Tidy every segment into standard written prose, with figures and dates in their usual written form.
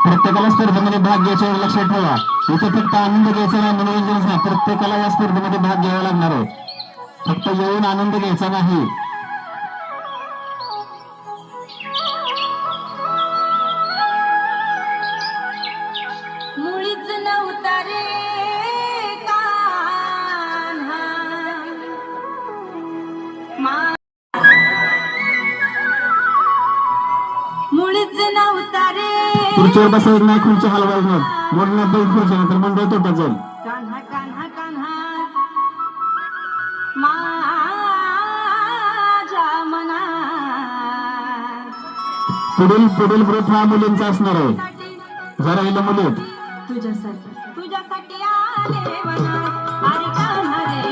प्रत्येकाला स्पर्धेमध्ये भाग घ्यायच्या लक्षात ठेवा. इथे फक्त आनंद घ्यायचा नाही, मनोरंजनच नाही, प्रत्येकाला या स्पर्धेमध्ये भाग घ्यावा लागणार आहे. फक्त येऊन आनंद घ्यायचा नाही. मुळीच नव्हता रे कान्हा मुळीच नव्हता रे. खुर्चीवर बसायचं नाही, खुर्ची हलवायचं नाही. मोडण्यात बैल खुर्ची नंतर मंडळ तोट्यात जाईल. कान्हा कान्हा कान्हा माझ्या मनात. पुढील ग्रुप हा मुलींचा असणार आहे. जरा हिला मुली आहेत. तुझ्यासाठी आले वनात. अरे कान्हा रे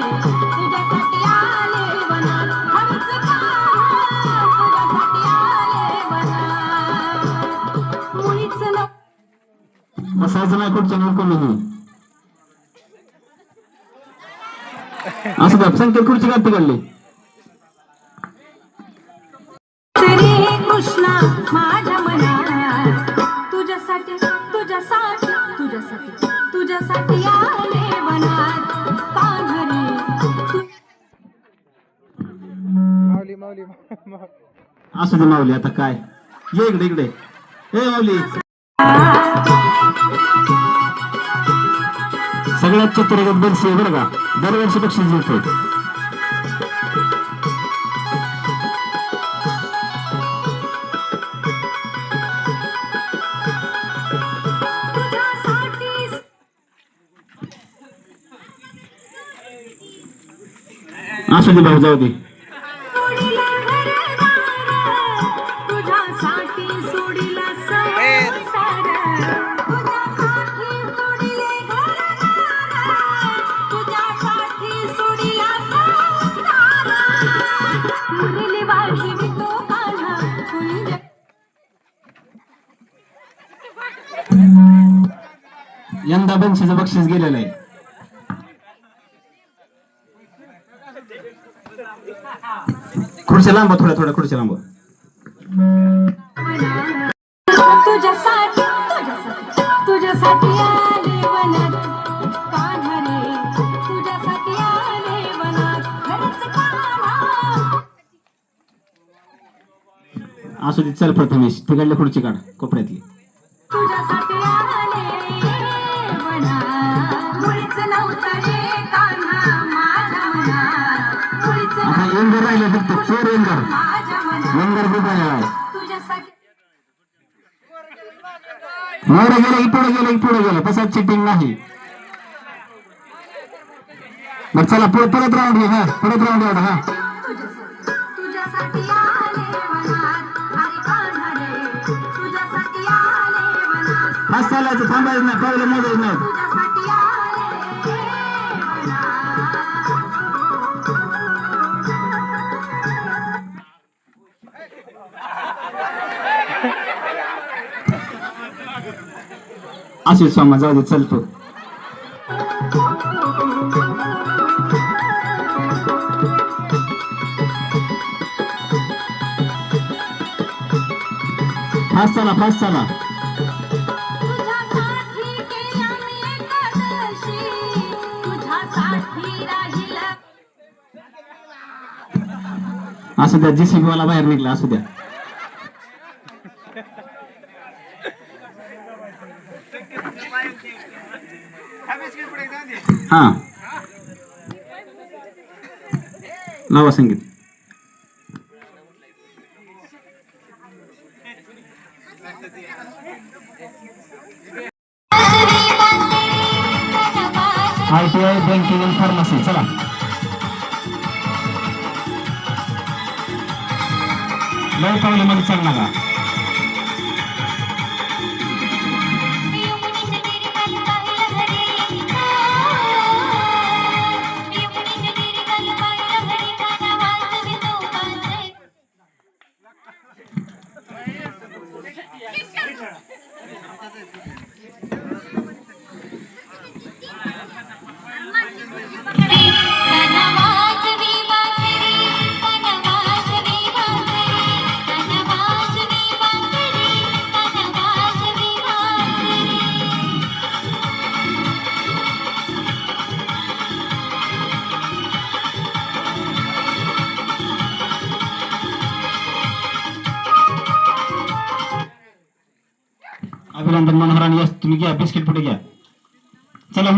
तुझ्यासाठी आले वनात. हरच कान्हा तुझ्यासाठी आले वनात. मुळीच बसायचं नाही खुर्चीवर कोणीही. असं द्या संकेत खुर्ची काढते काढली. कृष्णा माझ्या मनात तुझ्यासाठी तुझ्यासाठी तुझ्यासाठी तुझ्यासाठी आले वनात. कान्हा माऊली माऊली असू दे माऊली, आता काय. ये इकडे इकडे. ए माऊली, सगळ्यात चित्रगत बरशी आहे बरं का. दरवर्षी बक्षीस देतो. असू दे भाऊ, जाऊ दे. तुझ्यासाठी सोडीला संसार. तुझ्यासाठी सोडीला संसार. मुरली वाजवी तो कान्हा कुंज. यंदा बक्षीचं बक्षीस गेलेलं आहे. खुर्च्या लांब, थोड्या थोड्या खुर्च्या लांब. तुझ्यासाठी तुझ्यासाठी तुझ्यासाठी आले वनात. कान्हा रे तुझ्यासाठी आले वनात. खरंच कान्हा. असू दे, चल प्रथमेश तिकडल्या खुर्ची काढ कोपऱ्यातली. तुझ्यासाठी आले वनात. मुळीच नव्हता रे कान्हा माझ्या मनात. मुळीच आता एंगर राहिले फक्त चोर एंगर. माझ्या मनात. एंगर खूप आहे. तुझ्यासाठी मोरे गेले पुढे गेले तसं चिटिंग नाही. मग चला परत राऊंड घे. हा परत राऊंड एवढा. हा तुझ्यासाठी आले वनात. अरे कान्हा रे तुझ्यासाठी आले वनात. फास्ट चालायचं, थांबायचं नाही, पावलं मोजायचं नाही. तुझ्यासाठी आले असे सोमा, जाऊ दे, चल तू. फास्ट चला, फास्ट चला. तुझ्यासाठी केला मी एकादशी. तुझ्यासाठी राहिला. असू द्या, जीसीबी वाला बाहेर निघला. असू द्या. हा लावा संगीत. ITI banking and pharmacy. चला लय पावले मध्ये चाल नका. अभिनंदन मनोहर आणि यस तुम्ही घ्या बिस्किट पुढे घ्या चला